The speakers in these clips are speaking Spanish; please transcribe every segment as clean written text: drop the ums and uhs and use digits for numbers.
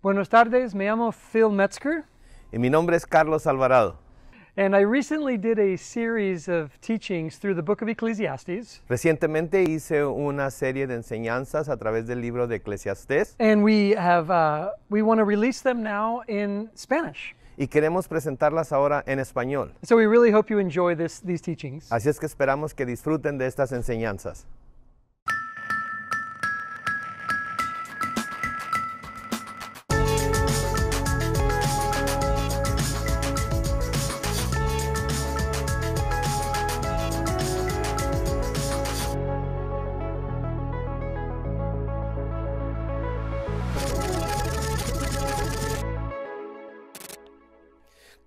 Buenas tardes, me llamo Phil Metzger, Y mi nombre es Carlos Alvarado. and I recently did a series of teachings through the book of Ecclesiastes, Recientemente hice una serie de enseñanzas a través del libro de Eclesiastés and we want to release them now in Spanish. y queremos presentarlas ahora en español. So we really hope you enjoy these teachings. Así es que esperamos que disfruten de estas enseñanzas.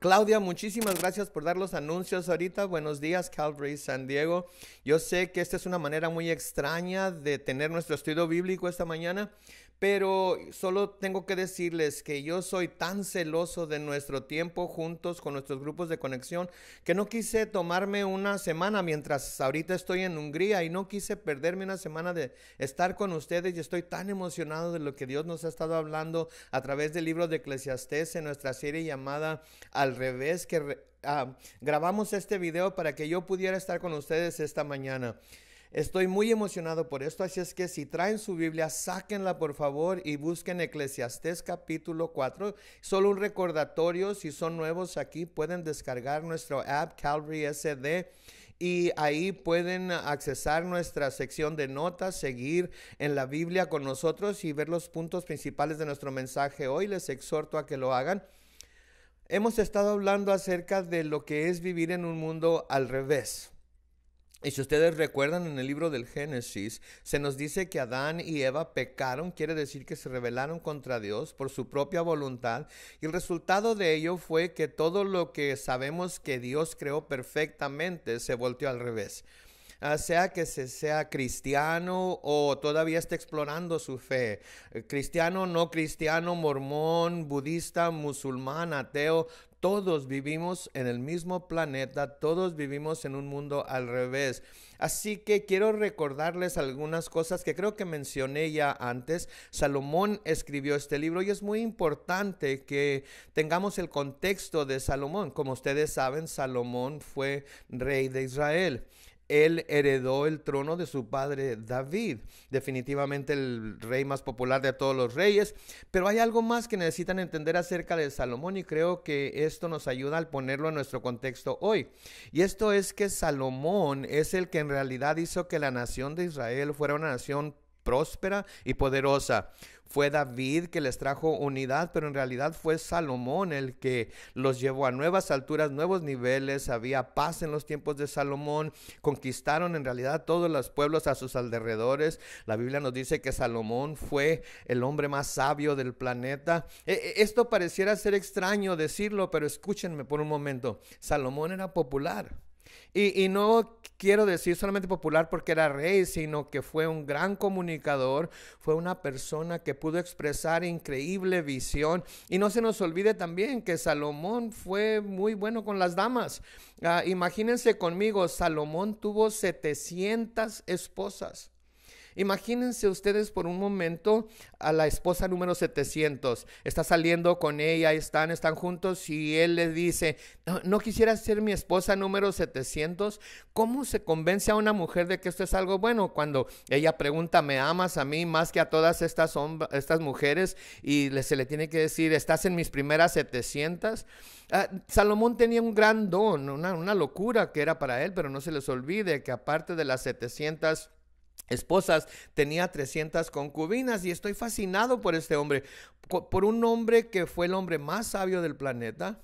Claudia, muchísimas gracias por dar los anuncios ahorita. Buenos días, Calvary San Diego. Yo sé que esta es una manera muy extraña de tener nuestro estudio bíblico esta mañana, pero solo tengo que decirles que yo soy tan celoso de nuestro tiempo juntos con nuestros grupos de conexión que no quise tomarme una semana mientras ahorita estoy en Hungría y no quise perderme una semana de estar con ustedes, y estoy tan emocionado de lo que Dios nos ha estado hablando a través del libro de Eclesiastés en nuestra serie llamada Al Revés, que grabamos este video para que yo pudiera estar con ustedes esta mañana. Estoy muy emocionado por esto, así es que si traen su Biblia, sáquenla por favor y busquen Eclesiastés capítulo 4. Solo un recordatorio, si son nuevos aquí, pueden descargar nuestro app Calvary SD y ahí pueden accesar nuestra sección de notas, seguir en la Biblia con nosotros y ver los puntos principales de nuestro mensaje hoy. Les exhorto a que lo hagan. Hemos estado hablando acerca de lo que es vivir en un mundo al revés. Y si ustedes recuerdan, en el libro del Génesis se nos dice que Adán y Eva pecaron, quiere decir que se rebelaron contra Dios por su propia voluntad, y el resultado de ello fue que todo lo que sabemos que Dios creó perfectamente se volteó al revés. Sea que sea cristiano o todavía esté explorando su fe, cristiano, no cristiano, mormón, budista, musulmán, ateo, todos vivimos en el mismo planeta, todos vivimos en un mundo al revés. Así que quiero recordarles algunas cosas que creo que mencioné ya antes. Salomón escribió este libro y es muy importante que tengamos el contexto de Salomón. Como ustedes saben, Salomón fue rey de Israel. Él heredó el trono de su padre David, definitivamente el rey más popular de todos los reyes, pero hay algo más que necesitan entender acerca de Salomón y creo que esto nos ayuda al ponerlo en nuestro contexto hoy. Y esto es que Salomón es el que en realidad hizo que la nación de Israel fuera una nación próspera y poderosa. Fue David que les trajo unidad, pero en realidad fue Salomón el que los llevó a nuevas alturas, nuevos niveles. Había paz en los tiempos de Salomón. Conquistaron en realidad todos los pueblos a sus alrededores. La Biblia nos dice que Salomón fue el hombre más sabio del planeta. Esto pareciera ser extraño decirlo, pero escúchenme por un momento. Salomón era popular. Y no quiero decir solamente popular porque era rey, sino que fue un gran comunicador, fue una persona que pudo expresar increíble visión. Y no se nos olvide también que Salomón fue muy bueno con las damas. Imagínense conmigo, Salomón tuvo 700 esposas. Imagínense ustedes por un momento a la esposa número 700. Está saliendo con ella, están juntos y él le dice, ¿no quisiera ser mi esposa número 700? ¿Cómo se convence a una mujer de que esto es algo bueno? Cuando ella pregunta, ¿me amas a mí más que a todas estas mujeres? Y se le tiene que decir, ¿estás en mis primeras 700? Salomón tenía un gran don, una locura que era para él, pero no se les olvide que aparte de las 700 esposas, tenía 300 concubinas. Y estoy fascinado por este hombre, por un hombre que fue el hombre más sabio del planeta,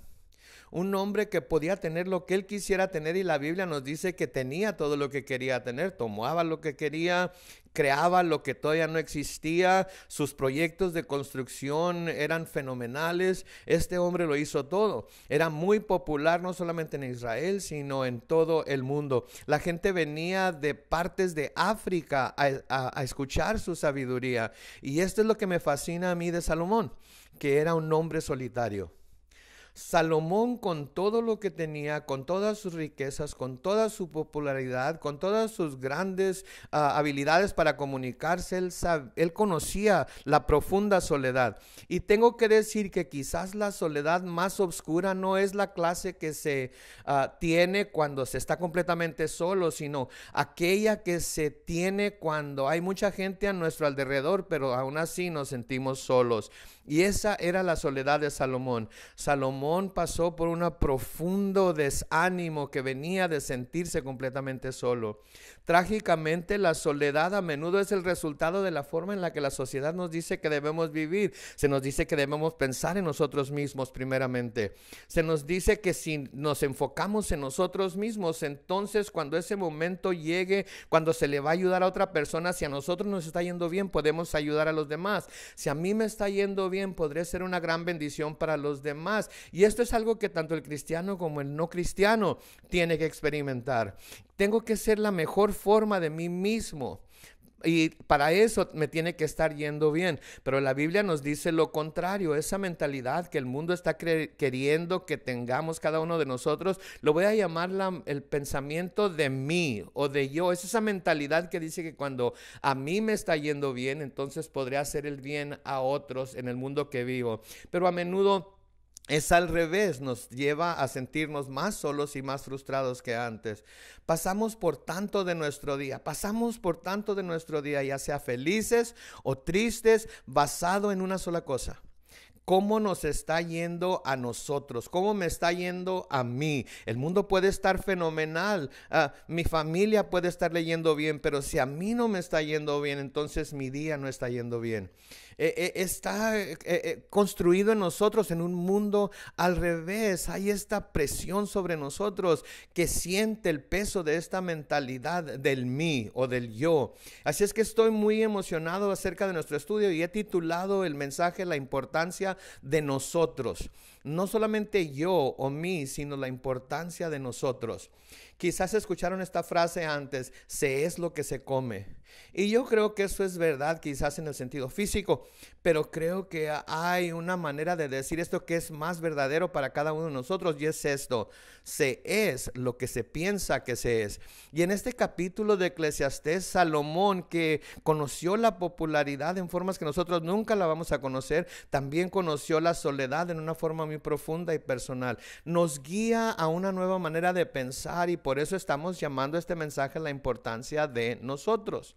un hombre que podía tener lo que él quisiera tener, y la Biblia nos dice que tenía todo lo que quería tener, tomaba lo que quería, creaba lo que todavía no existía, sus proyectos de construcción eran fenomenales. Este hombre lo hizo todo, era muy popular no solamente en Israel, sino en todo el mundo. La gente venía de partes de África a escuchar su sabiduría, y esto es lo que me fascina a mí de Salomón, que era un hombre solitario. Salomón, con todo lo que tenía, con todas sus riquezas, con toda su popularidad, con todas sus grandes habilidades para comunicarse, él conocía la profunda soledad. Y tengo que decir que quizás la soledad más oscura no es la clase que se tiene cuando se está completamente solo, sino aquella que se tiene cuando hay mucha gente a nuestro alrededor, pero aún así nos sentimos solos. Y esa era la soledad de Salomón. Salomón pasó por un profundo desánimo que venía de sentirse completamente solo. Trágicamente, la soledad a menudo es el resultado de la forma en la que la sociedad nos dice que debemos vivir. Se nos dice que debemos pensar en nosotros mismos primeramente. Se nos dice que si nos enfocamos en nosotros mismos, entonces cuando ese momento llegue, cuando se le va a ayudar a otra persona, si a nosotros nos está yendo bien, podemos ayudar a los demás. Si a mí me está yendo bien, podré ser una gran bendición para los demás. Y esto es algo que tanto el cristiano como el no cristiano tiene que experimentar. Tengo que ser la mejor forma de mí mismo. Y para eso me tiene que estar yendo bien. Pero la Biblia nos dice lo contrario. Esa mentalidad que el mundo está queriendo que tengamos cada uno de nosotros, lo voy a llamar el pensamiento de mí o de yo. Es esa mentalidad que dice que cuando a mí me está yendo bien, entonces podré hacer el bien a otros en el mundo que vivo. Pero a menudo es al revés, nos lleva a sentirnos más solos y más frustrados que antes. Pasamos por tanto de nuestro día, ya sea felices o tristes, basado en una sola cosa: ¿cómo nos está yendo a nosotros? ¿Cómo me está yendo a mí? El mundo puede estar fenomenal, mi familia puede estar yendo bien, pero si a mí no me está yendo bien, entonces mi día no está yendo bien. Está construido en nosotros en un mundo al revés. Hay esta presión sobre nosotros que siente el peso de esta mentalidad del mí o del yo. Así es que estoy muy emocionado acerca de nuestro estudio y he titulado el mensaje La importancia de nosotros. No solamente yo o mí, sino la importancia de nosotros. Quizás escucharon esta frase antes: se es lo que se come. Y yo creo que eso es verdad, quizás en el sentido físico, pero creo que hay una manera de decir esto que es más verdadero para cada uno de nosotros, y es esto: se es lo que se piensa que se es. Y en este capítulo de Eclesiastés, Salomón, que conoció la popularidad en formas que nosotros nunca la vamos a conocer, también conoció la soledad en una forma muy profunda y personal. Nos guía a una nueva manera de pensar, y por eso estamos llamando a este mensaje la importancia de nosotros.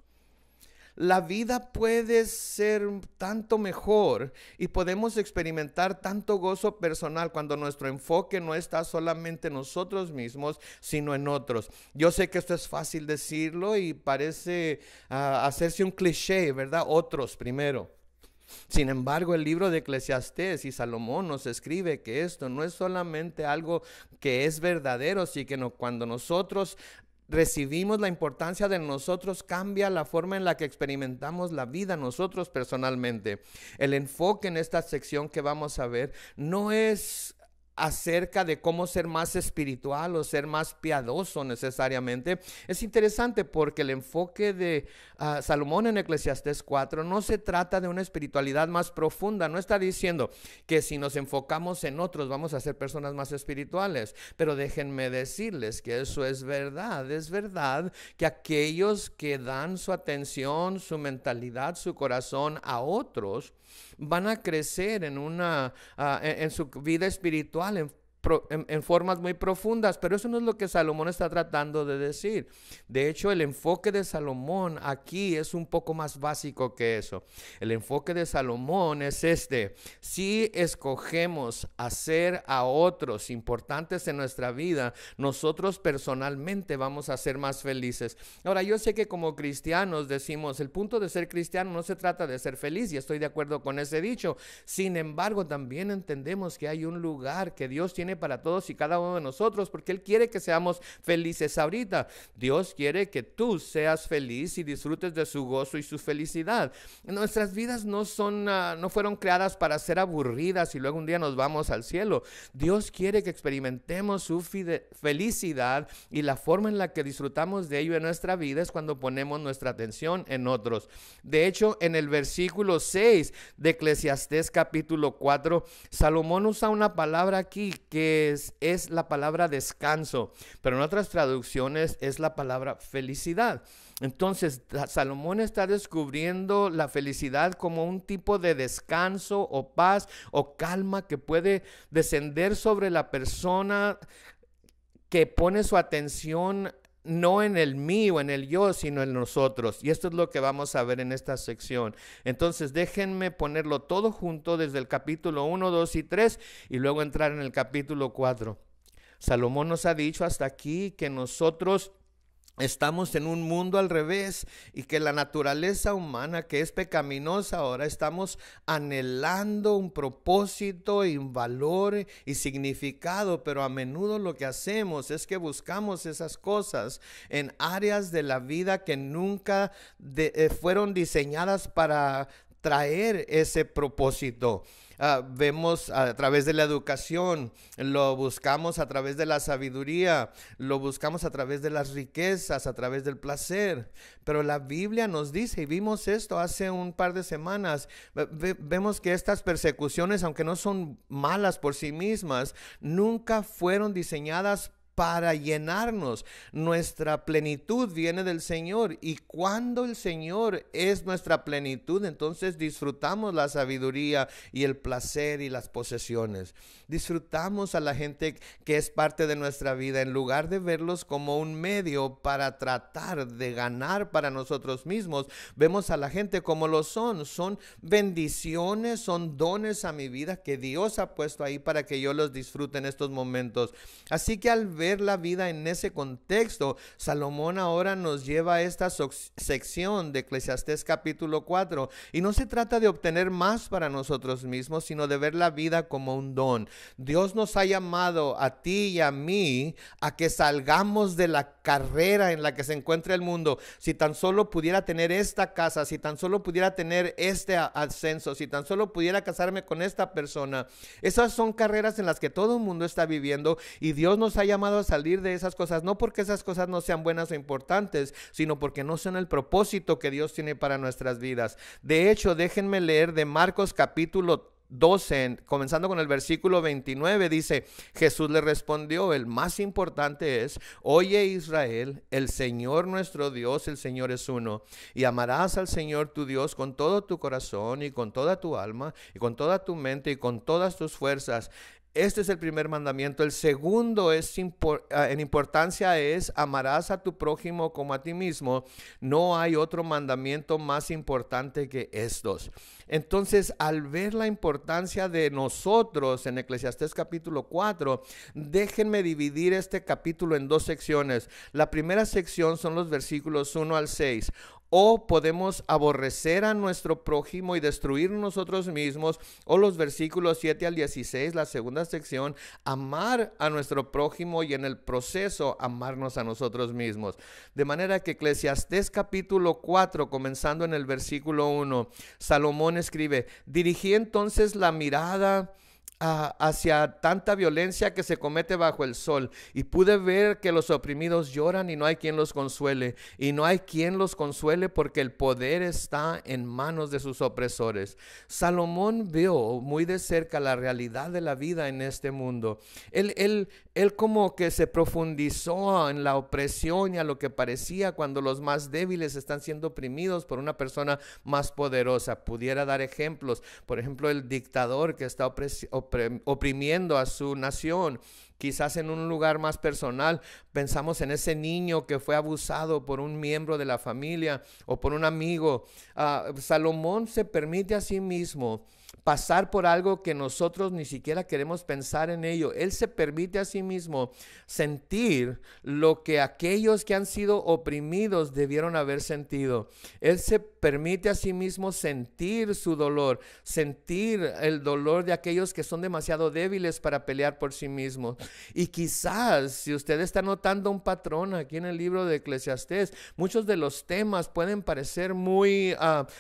La vida puede ser tanto mejor y podemos experimentar tanto gozo personal cuando nuestro enfoque no está solamente en nosotros mismos, sino en otros. Yo sé que esto es fácil decirlo y parece hacerse un cliché, ¿verdad? Otros primero. Sin embargo, el libro de Eclesiastés y Salomón nos escribe que esto no es solamente algo que es verdadero, sino que cuando nosotros recibimos la importancia de nosotros, cambia la forma en la que experimentamos la vida nosotros personalmente. El enfoque en esta sección que vamos a ver no es acerca de cómo ser más espiritual o ser más piadoso necesariamente. Es interesante porque el enfoque de Salomón en Eclesiastés 4 no se trata de una espiritualidad más profunda. No está diciendo que si nos enfocamos en otros vamos a ser personas más espirituales, pero déjenme decirles que eso es verdad. Es verdad que aquellos que dan su atención, su mentalidad, su corazón a otros van a crecer en su vida espiritual en formas muy profundas, pero eso no es lo que Salomón está tratando de decir. De hecho, el enfoque de Salomón aquí es un poco más básico que eso. El enfoque de Salomón es si escogemos hacer a otros importantes en nuestra vida, nosotros personalmente vamos a ser más felices. Ahora, yo sé que como cristianos decimos, el punto de ser cristiano no se trata de ser feliz, y estoy de acuerdo con ese dicho. Sin embargo, también entendemos que hay un lugar que Dios tiene para todos y cada uno de nosotros, porque Él quiere que seamos felices ahorita. Dios quiere que tú seas feliz y disfrutes de su gozo y su felicidad. Nuestras vidas no fueron creadas para ser aburridas y luego un día nos vamos al cielo. Dios quiere que experimentemos su felicidad, y la forma en la que disfrutamos de ello en nuestra vida es cuando ponemos nuestra atención en otros. De hecho, en el versículo 6 de Eclesiastés capítulo 4, Salomón usa una palabra aquí que es la palabra descanso, pero en otras traducciones es la palabra felicidad. Entonces, Salomón está descubriendo la felicidad como un tipo de descanso o paz o calma que puede descender sobre la persona que pone su atención no en el mí o en el yo, sino en nosotros. Y esto es lo que vamos a ver en esta sección. Entonces, déjenme ponerlo todo junto desde el capítulo 1, 2 y 3 y luego entrar en el capítulo 4. Salomón nos ha dicho hasta aquí que nosotros estamos en un mundo al revés y que la naturaleza humana, que es pecaminosa ahora, estamos anhelando un propósito y un valor y significado, pero a menudo lo que hacemos es que buscamos esas cosas en áreas de la vida que nunca fueron diseñadas para traer ese propósito. Vemos a través de la educación, lo buscamos a través de la sabiduría, lo buscamos a través de las riquezas, a través del placer. Pero la Biblia nos dice, y vimos esto hace un par de semanas, vemos que estas persecuciones, aunque no son malas por sí mismas, nunca fueron diseñadas para llenarnos. Nuestra plenitud viene del Señor, y cuando el Señor es nuestra plenitud, entonces disfrutamos la sabiduría y el placer y las posesiones. Disfrutamos a la gente que es parte de nuestra vida, en lugar de verlos como un medio para tratar de ganar para nosotros mismos. Vemos a la gente como lo son bendiciones, son dones a mi vida que Dios ha puesto ahí para que yo los disfrute en estos momentos. Así que al ver la vida en ese contexto, Salomón ahora nos lleva a esta sección de Eclesiastés capítulo 4, y no se trata de obtener más para nosotros mismos, sino de ver la vida como un don. Dios nos ha llamado a ti y a mí a que salgamos de la carrera en la que se encuentra el mundo. Si tan solo pudiera tener esta casa, si tan solo pudiera tener este ascenso, si tan solo pudiera casarme con esta persona. Esas son carreras en las que todo el mundo está viviendo, y Dios nos ha llamado a salir de esas cosas, no porque esas cosas no sean buenas o importantes, sino porque no son el propósito que Dios tiene para nuestras vidas. De hecho, déjenme leer de Marcos capítulo 12, comenzando con el versículo 29, dice: Jesús le respondió, el más importante es: oye Israel, el Señor nuestro Dios, el Señor es uno, y amarás al Señor tu Dios con todo tu corazón y con toda tu alma y con toda tu mente y con todas tus fuerzas. Este es el primer mandamiento. El segundo en importancia es: amarás a tu prójimo como a ti mismo. No hay otro mandamiento más importante que estos. Entonces, al ver la importancia de nosotros en Eclesiastés capítulo 4, déjenme dividir este capítulo en dos secciones. La primera sección son los versículos 1 al 6. O podemos aborrecer a nuestro prójimo y destruir nosotros mismos. O los versículos 7 al 16, la segunda sección, amar a nuestro prójimo y en el proceso amarnos a nosotros mismos. De manera que Eclesiastés capítulo 4, comenzando en el versículo 1, Salomón escribe: dirigí entonces la mirada hacia tanta violencia que se comete bajo el sol, y pude ver que los oprimidos lloran y no hay quien los consuele, y no hay quien los consuele porque el poder está en manos de sus opresores. Salomón vio muy de cerca la realidad de la vida en este mundo. Él como que se profundizó en la opresión y a lo que parecía cuando los más débiles están siendo oprimidos por una persona más poderosa. Pudiera dar ejemplos, por ejemplo, el dictador que está oprimiendo a su nación. Quizás en un lugar más personal, pensamos en ese niño que fue abusado por un miembro de la familia o por un amigo. Salomón se permite a sí mismo pasar por algo que nosotros ni siquiera queremos pensar en ello. Él se permite a sí mismo sentir lo que aquellos que han sido oprimidos debieron haber sentido. Él se permite a sí mismo sentir su dolor, sentir el dolor de aquellos que son demasiado débiles para pelear por sí mismos. Y quizás, si usted está notando un patrón aquí en el libro de Eclesiastés, muchos de los temas pueden parecer muy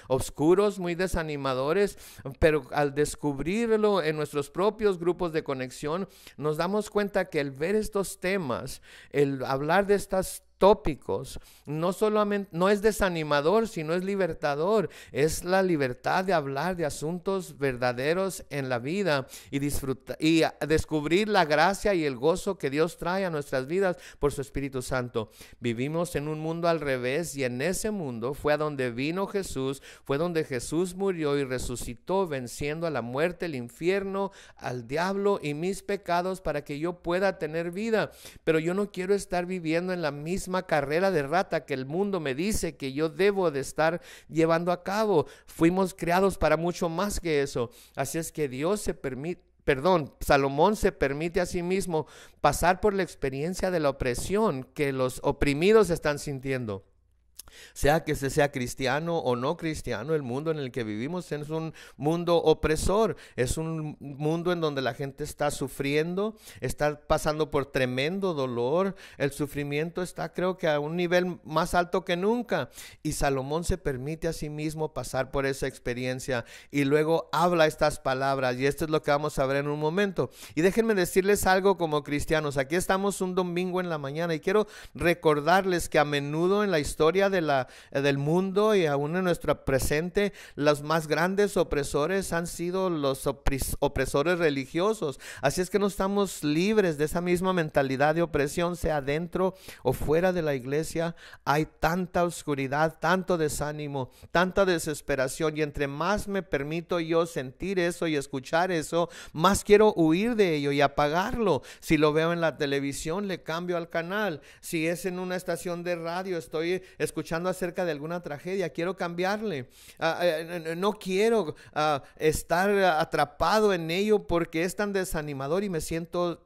oscuros, muy desanimadores, pero al descubrirlo en nuestros propios grupos de conexión, nos damos cuenta que el ver estos temas, el hablar de estas tópicos, no solamente no es desanimador, sino es libertador. Es la libertad de hablar de asuntos verdaderos en la vida y disfrutar y descubrir la gracia y el gozo que Dios trae a nuestras vidas por su Espíritu Santo. Vivimos en un mundo al revés, y en ese mundo fue a donde vino Jesús, fue donde Jesús murió y resucitó, venciendo a la muerte, el infierno, al diablo y mis pecados, para que yo pueda tener vida. Pero yo no quiero estar viviendo en la misma carrera de rata que el mundo me dice que yo debo de estar llevando a cabo. Fuimos creados para mucho más que eso. Así es que Salomón se permite a sí mismo pasar por la experiencia de la opresión que los oprimidos están sintiendo. Sea que se sea cristiano o no cristiano, el mundo en el que vivimos es un mundo opresor, es un mundo en donde la gente está sufriendo, está pasando por tremendo dolor. El sufrimiento está, creo que, a un nivel más alto que nunca, y Salomón se permite a sí mismo pasar por esa experiencia y luego habla estas palabras, y esto es lo que vamos a ver en un momento. Y déjenme decirles algo como cristianos. Aquí estamos un domingo en la mañana y quiero recordarles que a menudo en la historia del mundo y aún en nuestro presente, los más grandes opresores han sido los opresores religiosos. Así es que no estamos libres de esa misma mentalidad de opresión, sea dentro o fuera de la iglesia. Hay tanta oscuridad, tanto desánimo, tanta desesperación, y entre más me permito yo sentir eso y escuchar eso, más quiero huir de ello y apagarlo. Si lo veo en la televisión, le cambio al canal. Si es en una estación de radio, estoy escuchando acerca de alguna tragedia, quiero cambiarle. No quiero estar atrapado en ello porque es tan desanimador y me siento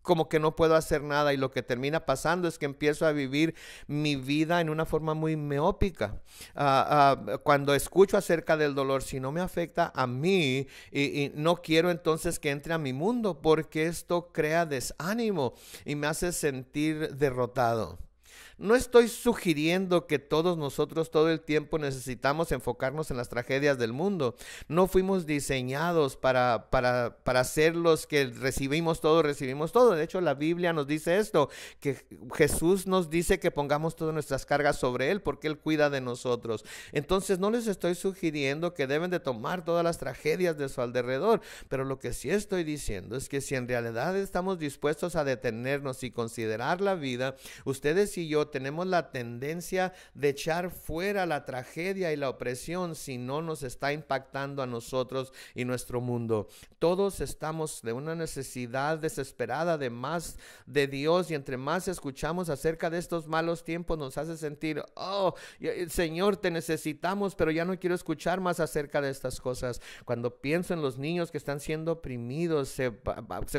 como que no puedo hacer nada, y lo que termina pasando es que empiezo a vivir mi vida en una forma muy miópica. Cuando escucho acerca del dolor, si no me afecta a mí, y no quiero entonces que entre a mi mundo, porque esto crea desánimo y me hace sentir derrotado. No estoy sugiriendo que todos nosotros todo el tiempo necesitamos enfocarnos en las tragedias del mundo. No fuimos diseñados para ser los que recibimos todo. De hecho, la Biblia nos dice esto, que Jesús nos dice que pongamos todas nuestras cargas sobre Él porque Él cuida de nosotros. Entonces, no les estoy sugiriendo que deben de tomar todas las tragedias de su alrededor, pero lo que sí estoy diciendo es que si en realidad estamos dispuestos a detenernos y considerar la vida, ustedes y yo tenemos la tendencia de echar fuera la tragedia y la opresión si no nos está impactando a nosotros y nuestro mundo. Todos estamos de una necesidad desesperada de más de Dios, y entre más escuchamos acerca de estos malos tiempos nos hace sentir, oh, Señor, te necesitamos, pero ya no quiero escuchar más acerca de estas cosas. Cuando pienso en los niños que están siendo oprimidos, se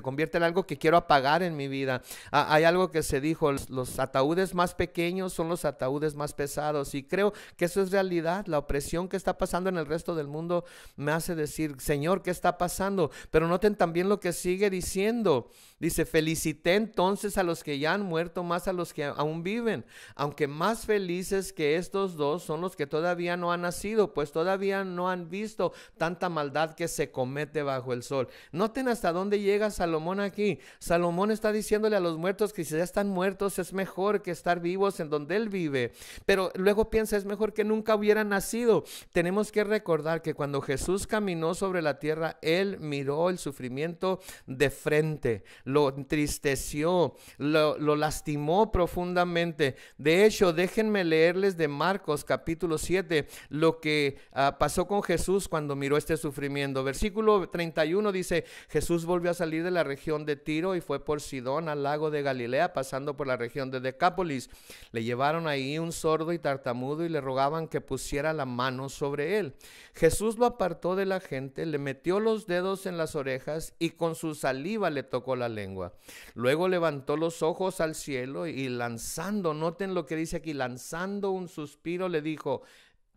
convierte en algo que quiero apagar en mi vida. Hay algo que se dijo, los ataúdes más pequeños son los ataúdes más pesados, y creo que eso es realidad. La opresión que está pasando en el resto del mundo me hace decir, Señor, ¿qué está pasando? Pero noten también lo que sigue diciendo. Dice, felicité entonces a los que ya han muerto, más a los que aún viven, aunque más felices que estos dos son los que todavía no han nacido, pues todavía no han visto tanta maldad que se comete bajo el sol. Noten hasta dónde llega Salomón aquí. Salomón está diciéndole a los muertos que si ya están muertos es mejor que estar vivos en donde él vive, pero luego piensa, es mejor que nunca hubieran nacido. Tenemos que recordar que cuando Jesús caminó sobre la tierra, él miró el sufrimiento de frente, lo entristeció, lo lastimó profundamente. De hecho, déjenme leerles de Marcos capítulo 7 lo que pasó con Jesús cuando miró este sufrimiento. Versículo 31 dice, Jesús volvió a salir de la región de Tiro y fue por Sidón al lago de Galilea, pasando por la región de Decápolis. Le llevaron ahí un sordo y tartamudo y le rogaban que pusiera la mano sobre él. Jesús lo apartó de la gente, le metió los dedos en las orejas y con su saliva le tocó la lengua. Luego levantó los ojos al cielo y lanzando, noten lo que dice aquí, lanzando un suspiro le dijo,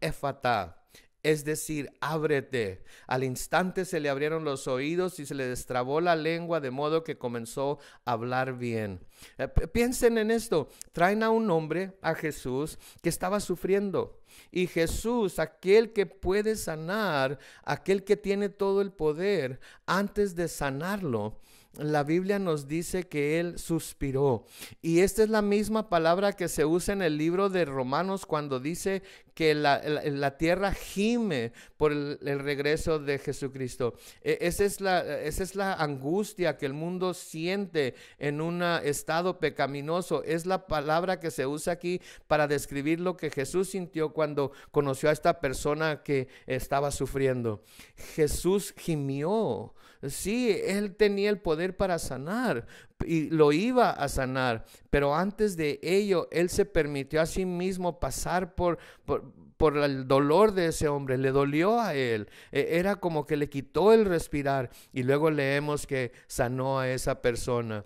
Efatá, es decir, ábrete. Al instante se le abrieron los oídos y se le destrabó la lengua de modo que comenzó a hablar bien. Piensen en esto, traen a un hombre, a Jesús, que estaba sufriendo. Y Jesús, aquel que puede sanar, aquel que tiene todo el poder, antes de sanarlo, la Biblia nos dice que él suspiró. Y esta es la misma palabra que se usa en el libro de Romanos cuando dice que la tierra gime por el regreso de Jesucristo. Esa es la angustia que el mundo siente en un estado pecaminoso. Es la palabra que se usa aquí para describir lo que Jesús sintió cuando conoció a esta persona que estaba sufriendo. Jesús gimió. Sí, él tenía el poder para sanar y lo iba a sanar, pero antes de ello, él se permitió a sí mismo pasar por el dolor de ese hombre. Le dolió a él, era como que le quitó el respirar y luego leemos que sanó a esa persona.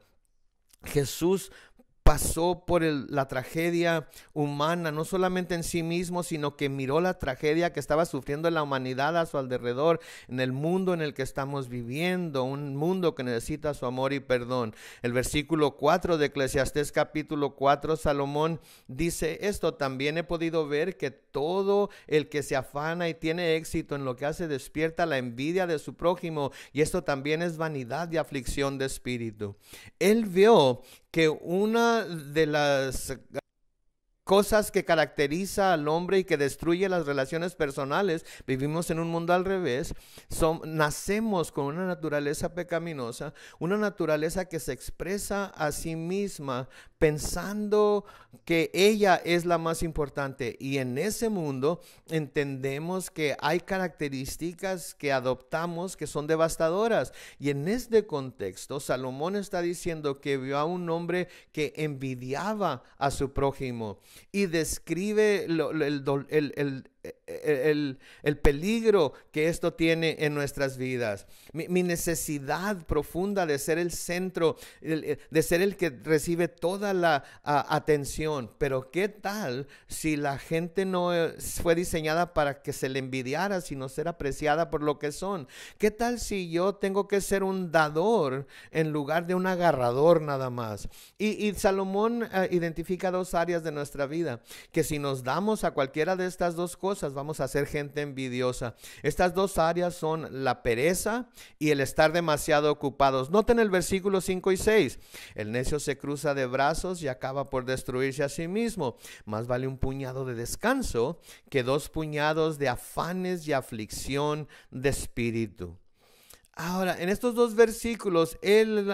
Jesús pasó por la tragedia humana, no solamente en sí mismo, sino que miró la tragedia que estaba sufriendo la humanidad a su alrededor, en el mundo en el que estamos viviendo, un mundo que necesita su amor y perdón. El versículo 4 de Eclesiastés capítulo 4, Salomón dice esto: también he podido ver que todo el que se afana y tiene éxito en lo que hace despierta la envidia de su prójimo, y esto también es vanidad y aflicción de espíritu. Él vio que una de las cosas que caracteriza al hombre y que destruye las relaciones personales, vivimos en un mundo al revés, nacemos con una naturaleza pecaminosa, una naturaleza que se expresa a sí misma pensando que ella es la más importante, y en ese mundo entendemos que hay características que adoptamos que son devastadoras, y en este contexto Salomón está diciendo que vio a un hombre que envidiaba a su prójimo y describe el peligro que esto tiene en nuestras vidas. Mi necesidad profunda de ser el centro, de ser el que recibe toda la atención. Pero ¿qué tal si la gente no fue diseñada para que se le envidiara, sino ser apreciada por lo que son? ¿Qué tal si yo tengo que ser un dador en lugar de un agarrador nada más? Y Salomón identifica dos áreas de nuestra vida, que si nos damos a cualquiera de estas dos cosas, vamos a ser gente envidiosa. Estas dos áreas son la pereza y el estar demasiado ocupados. Noten el versículo 5 y 6. El necio se cruza de brazos y acaba por destruirse a sí mismo. Más vale un puñado de descanso que 2 puñados de afanes y aflicción de espíritu. Ahora, en estos dos versículos, él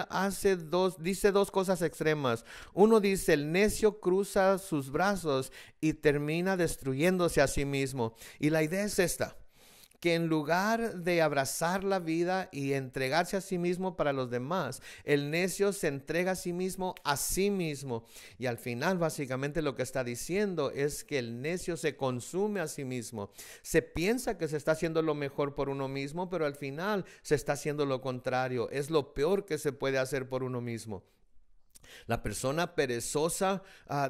dice dos cosas extremas. Uno dice, el necio cruza sus brazos y termina destruyéndose a sí mismo. Y la idea es esta: que en lugar de abrazar la vida y entregarse a sí mismo para los demás, el necio se entrega a sí mismo. Y al final, básicamente lo que está diciendo es que el necio se consume a sí mismo. Se piensa que se está haciendo lo mejor por uno mismo, pero al final se está haciendo lo contrario. Es lo peor que se puede hacer por uno mismo. La persona perezosa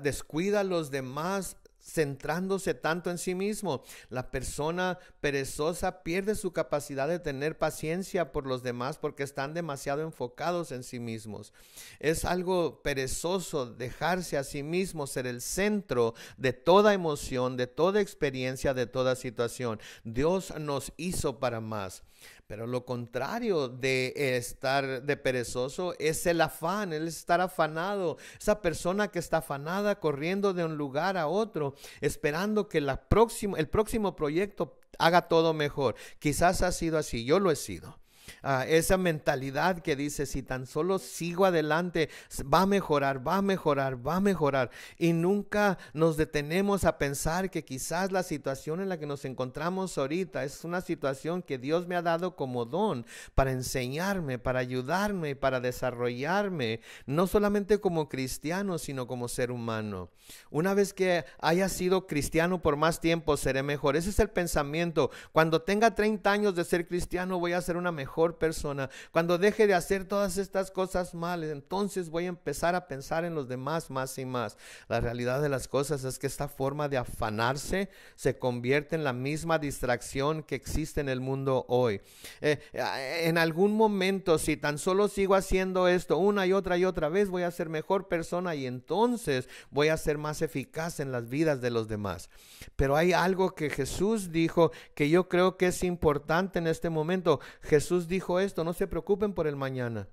descuida a los demás, centrándose tanto en sí mismo. La persona perezosa pierde su capacidad de tener paciencia por los demás porque están demasiado enfocados en sí mismos. Es algo perezoso dejarse a sí mismo ser el centro de toda emoción, de toda experiencia, de toda situación. Dios nos hizo para más. Pero lo contrario de estar de perezoso es el afán, el estar afanado. Esa persona que está afanada, corriendo de un lugar a otro, esperando que el próximo proyecto haga todo mejor. Quizás ha sido así, yo lo he sido. esa mentalidad que dice, si tan solo sigo adelante, va a mejorar, va a mejorar, va a mejorar. Y nunca nos detenemos a pensar que quizás la situación en la que nos encontramos ahorita es una situación que Dios me ha dado como don para enseñarme, para ayudarme, para desarrollarme, no solamente como cristiano, sino como ser humano. Una vez que haya sido cristiano por más tiempo, seré mejor. Ese es el pensamiento. Cuando tenga 30 años de ser cristiano, voy a ser una mejor persona. Cuando deje de hacer todas estas cosas malas, entonces voy a empezar a pensar en los demás más y más. La realidad de las cosas es que esta forma de afanarse se convierte en la misma distracción que existe en el mundo hoy. En algún momento, si tan solo sigo haciendo esto una y otra vez, voy a ser mejor persona y entonces voy a ser más eficaz en las vidas de los demás. Pero hay algo que Jesús dijo que yo creo que es importante en este momento. Jesús dijo esto: no se preocupen por el mañana.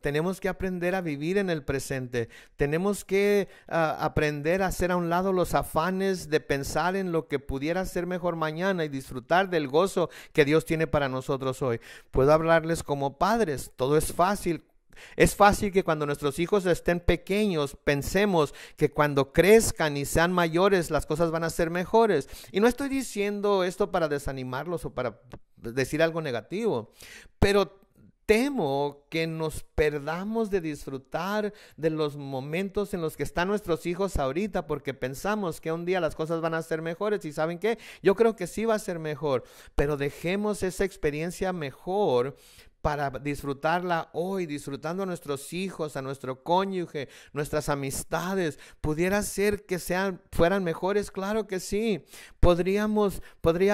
Tenemos que aprender a vivir en el presente. Tenemos que aprender a hacer a un lado los afanes de pensar en lo que pudiera ser mejor mañana y disfrutar del gozo que Dios tiene para nosotros hoy. Puedo hablarles como padres. Todo es fácil. Es fácil que cuando nuestros hijos estén pequeños pensemos que cuando crezcan y sean mayores las cosas van a ser mejores. Y no estoy diciendo esto para desanimarlos o para decir algo negativo, pero temo que nos perdamos de disfrutar de los momentos en los que están nuestros hijos ahorita porque pensamos que un día las cosas van a ser mejores. ¿Y saben qué? Yo creo que sí va a ser mejor, pero dejemos esa experiencia mejor para disfrutarla hoy, disfrutando a nuestros hijos, a nuestro cónyuge, nuestras amistades. ¿Pudiera ser que fueran mejores? Claro que sí. Podría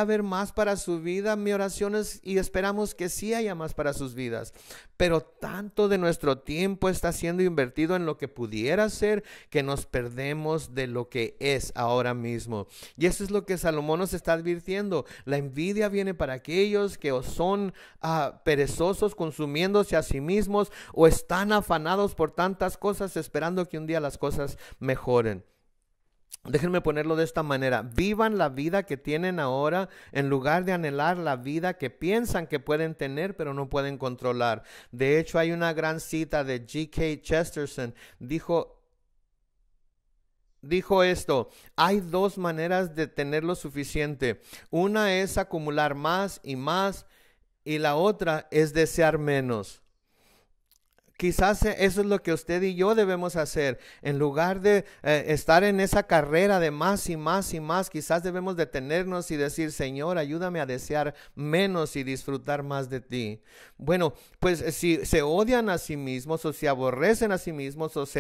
haber más para su vida. Mi oración es y esperamos que sí haya más para sus vidas. Pero tanto de nuestro tiempo está siendo invertido en lo que pudiera ser que nos perdemos de lo que es ahora mismo. Y eso es lo que Salomón nos está advirtiendo. La envidia viene para aquellos que o son perezosos, consumiéndose a sí mismos, o están afanados por tantas cosas esperando que un día las cosas mejoren. Déjenme ponerlo de esta manera: vivan la vida que tienen ahora en lugar de anhelar la vida que piensan que pueden tener pero no pueden controlar. De hecho, hay una gran cita de G.K. Chesterton. Dijo esto: hay dos maneras de tener lo suficiente. Una es acumular más y más, y la otra es desear menos. Quizás eso es lo que usted y yo debemos hacer. En lugar de estar en esa carrera de más y más y más, quizás debemos detenernos y decir: Señor, ayúdame a desear menos y disfrutar más de ti. Bueno, pues si se odian a sí mismos o se aborrecen a sí mismos o si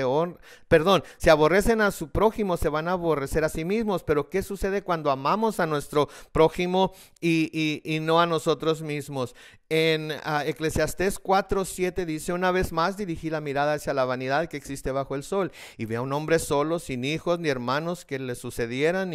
aborrecen a su prójimo, se van a aborrecer a sí mismos. Pero ¿qué sucede cuando amamos a nuestro prójimo y no a nosotros mismos? En Eclesiastés 4:7 dice: una vez más dirigí la mirada hacia la vanidad que existe bajo el sol, y vi a un hombre solo, sin hijos ni hermanos que le sucedieran,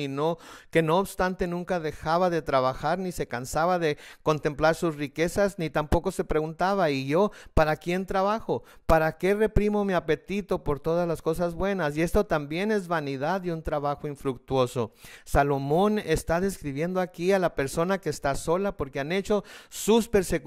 que no obstante nunca dejaba de trabajar, ni se cansaba de contemplar sus riquezas, ni tampoco se preguntaba: ¿y yo para quién trabajo? ¿Para qué reprimo mi apetito por todas las cosas buenas? Y esto también es vanidad y un trabajo infructuoso. Salomón está describiendo aquí a la persona que está sola porque han hecho sus persecuciones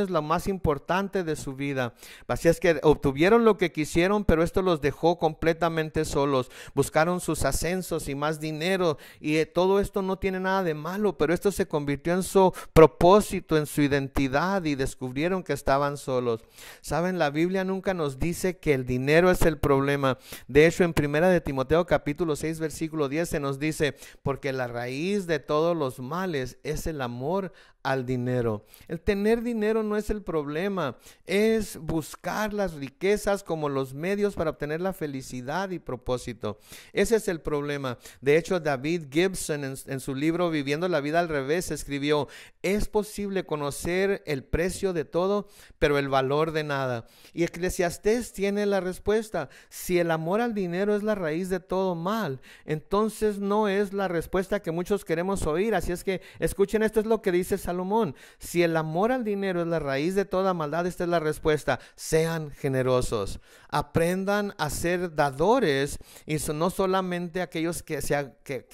lo más importante de su vida. Así es que obtuvieron lo que quisieron, pero esto los dejó completamente solos. Buscaron sus ascensos y más dinero, y todo esto no tiene nada de malo, pero esto se convirtió en su propósito, en su identidad, y descubrieron que estaban solos. Saben, la Biblia nunca nos dice que el dinero es el problema. De hecho, en 1 de Timoteo capítulo 6 versículo 10 se nos dice: porque la raíz de todos los males es el amor al dinero. El tener dinero no es el problema, es buscar las riquezas como los medios para obtener la felicidad y propósito. Ese es el problema. De hecho, David Gibson en su libro Viviendo la vida al revés escribió: es posible conocer el precio de todo, pero el valor de nada. Y Eclesiastés tiene la respuesta. Si el amor al dinero es la raíz de todo mal, entonces no es la respuesta que muchos queremos oír. Así es que escuchen, esto es lo que dice Salomón: si el amor al dinero dinero es la raíz de toda maldad, esta es la respuesta: sean generosos. Aprendan a ser dadores y no solamente aquellos que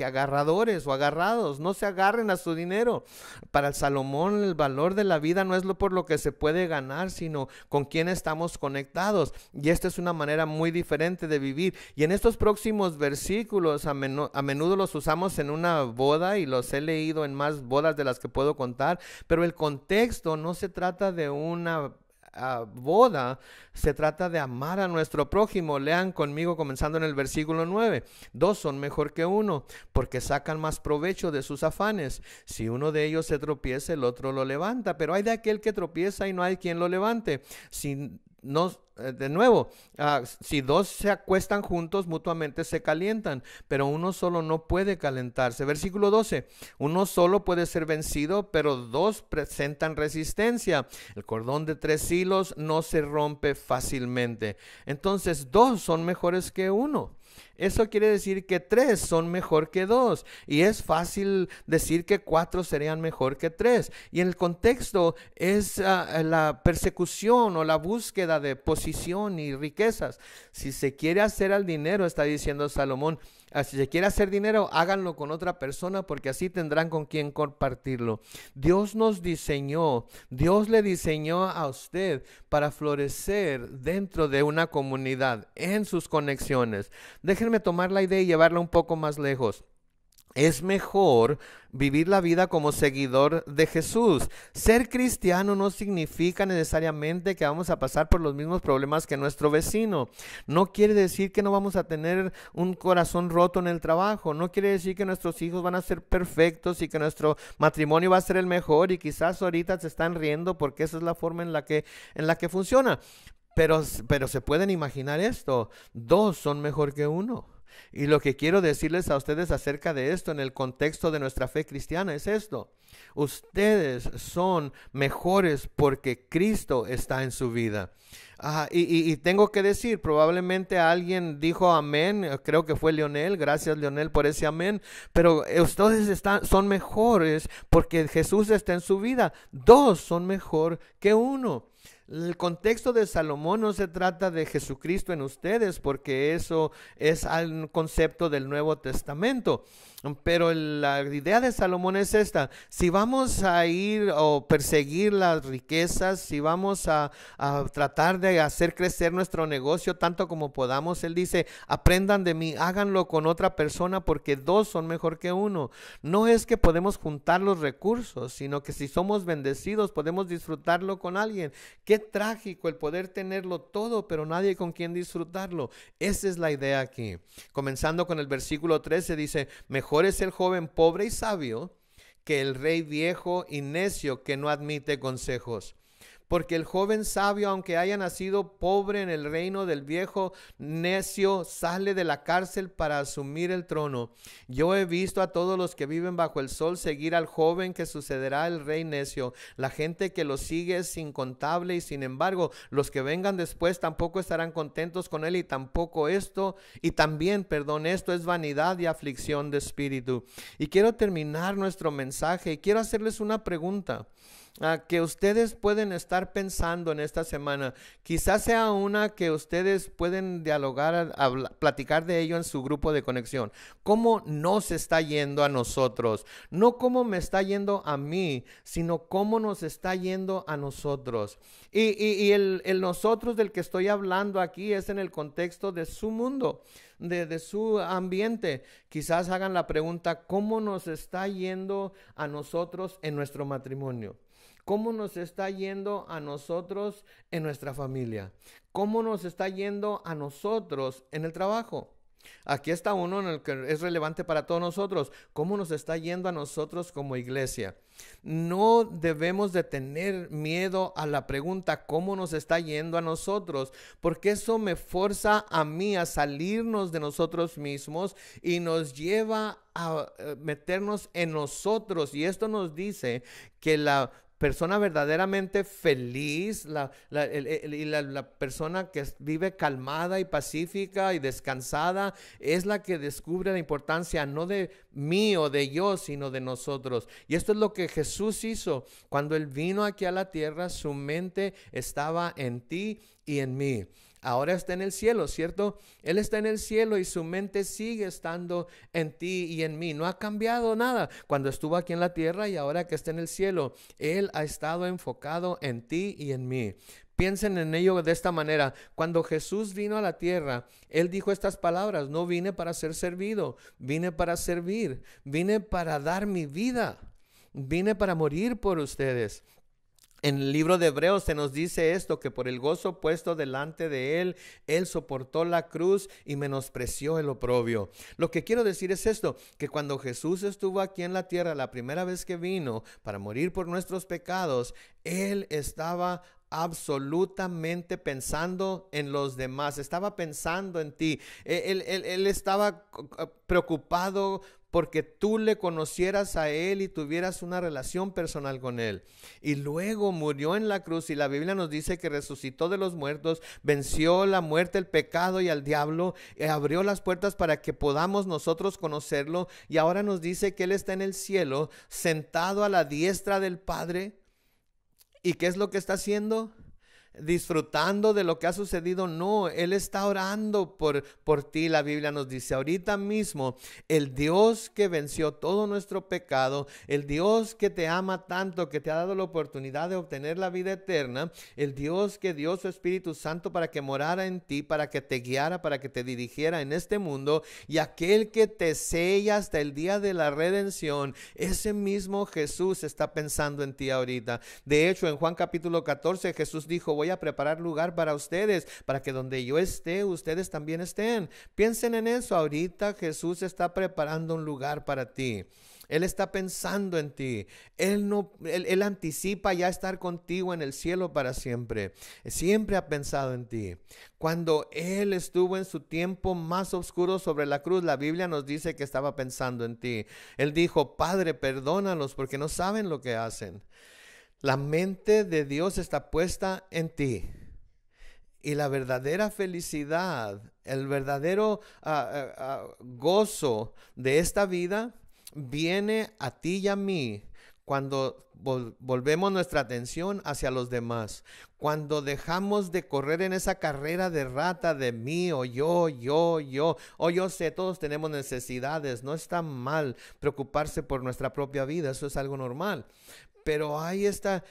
agarradores o agarrados. No se agarren a su dinero. Para el Salomón, el valor de la vida no es por lo que se puede ganar, sino con quién estamos conectados. Y esta es una manera muy diferente de vivir. Y en estos próximos versículos a menudo los usamos en una boda, y los he leído en más bodas de las que puedo contar, pero el contexto no se trata de una boda, se trata de amar a nuestro prójimo. Lean conmigo comenzando en el versículo 9. 2 son mejor que uno, porque sacan más provecho de sus afanes. Si uno de ellos se tropieza, el otro lo levanta, pero hay de aquel que tropieza y no hay quien lo levante. Si dos se acuestan juntos, mutuamente se calientan, pero uno solo no puede calentarse. Versículo 12. Uno solo puede ser vencido, pero dos presentan resistencia. El cordón de 3 hilos no se rompe fácilmente. Entonces, 2 son mejores que uno. Eso quiere decir que 3 son mejor que 2. Y es fácil decir que 4 serían mejor que 3. Y en el contexto es la persecución o la búsqueda de posición y riquezas. Si se quiere hacer al dinero, está diciendo Salomón, si se quiere hacer dinero, háganlo con otra persona, porque así tendrán con quien compartirlo. Dios nos diseñó, Dios le diseñó a usted para florecer dentro de una comunidad, en sus conexiones. Déjenme tomar la idea y llevarla un poco más lejos. Es mejor vivir la vida como seguidor de Jesús. Ser cristiano no significa necesariamente que vamos a pasar por los mismos problemas que nuestro vecino. No quiere decir que no vamos a tener un corazón roto en el trabajo. No quiere decir que nuestros hijos van a ser perfectos y que nuestro matrimonio va a ser el mejor, y quizás ahorita se están riendo porque esa es la forma en la que funciona. Pero se pueden imaginar esto: 2 son mejor que uno. Y lo que quiero decirles a ustedes acerca de esto en el contexto de nuestra fe cristiana es esto: ustedes son mejores porque Cristo está en su vida. Y tengo que decir, probablemente alguien dijo amén, creo que fue Leonel, gracias Leonel por ese amén, pero ustedes son mejores porque Jesús está en su vida. 2 son mejor que uno. El contexto de Salomón no se trata de Jesucristo en ustedes, porque eso es un concepto del Nuevo Testamento. Pero la idea de Salomón es esta: si vamos a ir o perseguir las riquezas, si vamos a tratar de hacer crecer nuestro negocio tanto como podamos, él dice: aprendan de mí, háganlo con otra persona, porque 2 son mejor que uno. No es que podemos juntar los recursos, sino que si somos bendecidos podemos disfrutarlo con alguien. Qué trágico el poder tenerlo todo, pero nadie con quien disfrutarlo. Esa es la idea aquí. Comenzando con el versículo 13, dice: mejor es el joven pobre y sabio que el rey viejo y necio que no admite consejos. Porque el joven sabio, aunque haya nacido pobre en el reino del viejo necio, sale de la cárcel para asumir el trono. Yo he visto a todos los que viven bajo el sol seguir al joven que sucederá al rey necio. La gente que lo sigue es incontable, y sin embargo los que vengan después tampoco estarán contentos con él, esto es vanidad y aflicción de espíritu. Y quiero terminar nuestro mensaje y quiero hacerles una pregunta que ustedes pueden estar pensando en esta semana. Quizás sea una que ustedes pueden dialogar, platicar de ello en su grupo de conexión. ¿Cómo nos está yendo a nosotros? No cómo me está yendo a mí, sino cómo nos está yendo a nosotros. Y el nosotros del que estoy hablando aquí es en el contexto de su mundo, de su ambiente. Quizás hagan la pregunta: ¿cómo nos está yendo a nosotros en nuestro matrimonio? ¿Cómo nos está yendo a nosotros en nuestra familia? ¿Cómo nos está yendo a nosotros en el trabajo? Aquí está uno en el que es relevante para todos nosotros: ¿cómo nos está yendo a nosotros como iglesia? No debemos de tener miedo a la pregunta: ¿cómo nos está yendo a nosotros? Porque eso me forza a mí a salirnos de nosotros mismos y nos lleva a meternos en nosotros. Y esto nos dice que la persona verdaderamente feliz, la persona que vive calmada y pacífica y descansada, es la que descubre la importancia no de mí o de yo, sino de nosotros. Y esto es lo que Jesús hizo. Cuando Él vino aquí a la tierra, su mente estaba en ti y en mí. Ahora está en el cielo, ¿cierto? Él está en el cielo y su mente sigue estando en ti y en mí. No ha cambiado nada cuando estuvo aquí en la tierra y ahora que está en el cielo. Él ha estado enfocado en ti y en mí. Piensen en ello de esta manera. Cuando Jesús vino a la tierra, Él dijo estas palabras: no vine para ser servido, vine para servir, vine para dar mi vida, vine para morir por ustedes. En el libro de Hebreos se nos dice esto, que por el gozo puesto delante de Él, Él soportó la cruz y menospreció el oprobio. Lo que quiero decir es esto, que cuando Jesús estuvo aquí en la tierra, la primera vez que vino para morir por nuestros pecados, Él estaba absolutamente pensando en los demás, estaba pensando en ti. Él estaba preocupado porque tú le conocieras a Él y tuvieras una relación personal con Él. Y luego murió en la cruz, y la Biblia nos dice que resucitó de los muertos, venció la muerte, el pecado y al diablo, abrió las puertas para que podamos nosotros conocerlo. Y ahora nos dice que Él está en el cielo, sentado a la diestra del Padre. ¿Y qué es lo que está haciendo? Disfrutando de lo que ha sucedido. No, Él está orando por ti. La Biblia nos dice ahorita mismo, el Dios que venció todo nuestro pecado, el Dios que te ama tanto, que te ha dado la oportunidad de obtener la vida eterna, el Dios que dio su Espíritu Santo para que morara en ti, para que te guiara, para que te dirigiera en este mundo, y aquel que te sella hasta el día de la redención, ese mismo Jesús está pensando en ti ahorita. De hecho, en Juan capítulo 14, Jesús dijo: voy a preparar lugar para ustedes, para que donde yo esté, ustedes también estén. Piensen en eso. Ahorita Jesús está preparando un lugar para ti. Él está pensando en ti. Él anticipa ya estar contigo en el cielo para siempre. Siempre ha pensado en ti. Cuando Él estuvo en su tiempo más oscuro sobre la cruz, la Biblia nos dice que estaba pensando en ti. Él dijo: Padre, perdónalos porque no saben lo que hacen. La mente de Dios está puesta en ti. Y la verdadera felicidad, el verdadero gozo de esta vida viene a ti y a mí cuando volvemos nuestra atención hacia los demás. Cuando dejamos de correr en esa carrera de rata de mí o yo. Yo sé, todos tenemos necesidades. No está mal preocuparse por nuestra propia vida. Eso es algo normal. Pero hay esta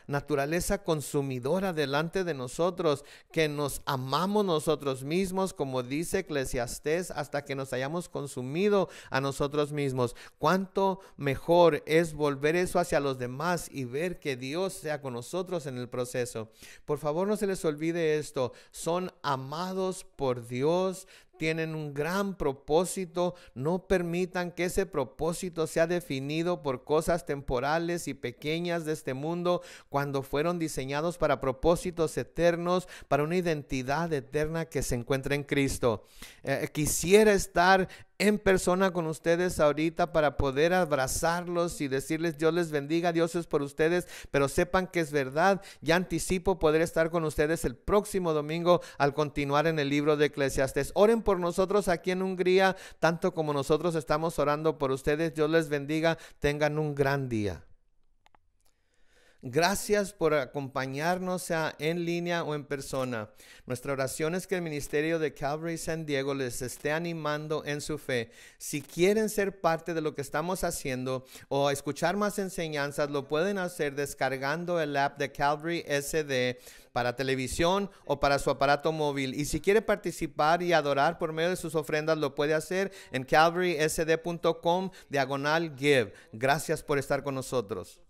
naturaleza consumidora delante de nosotros, que nos amamos nosotros mismos, como dice Eclesiastés, hasta que nos hayamos consumido a nosotros mismos. Cuánto mejor es volver eso hacia los demás y ver que Dios sea con nosotros en el proceso. Por favor, no se les olvide esto: son amados por Dios, tienen un gran propósito. No permitan que ese propósito sea definido por cosas temporales y pequeñas de este mundo, cuando fueron diseñados para propósitos eternos, para una identidad eterna que se encuentra en Cristo. Quisiera estar en persona con ustedes ahorita para poder abrazarlos y decirles: Dios les bendiga, Dios es por ustedes, pero sepan que es verdad. Ya anticipo poder estar con ustedes el próximo domingo al continuar en el libro de Eclesiastés. Oren por nosotros aquí en Hungría, tanto como nosotros estamos orando por ustedes. Dios les bendiga, tengan un gran día. Gracias por acompañarnos, sea en línea o en persona. Nuestra oración es que el ministerio de Calvary San Diego les esté animando en su fe. Si quieren ser parte de lo que estamos haciendo o escuchar más enseñanzas, lo pueden hacer descargando el app de Calvary SD para televisión o para su aparato móvil. Y si quiere participar y adorar por medio de sus ofrendas, lo puede hacer en calvarysd.com/give. Gracias por estar con nosotros.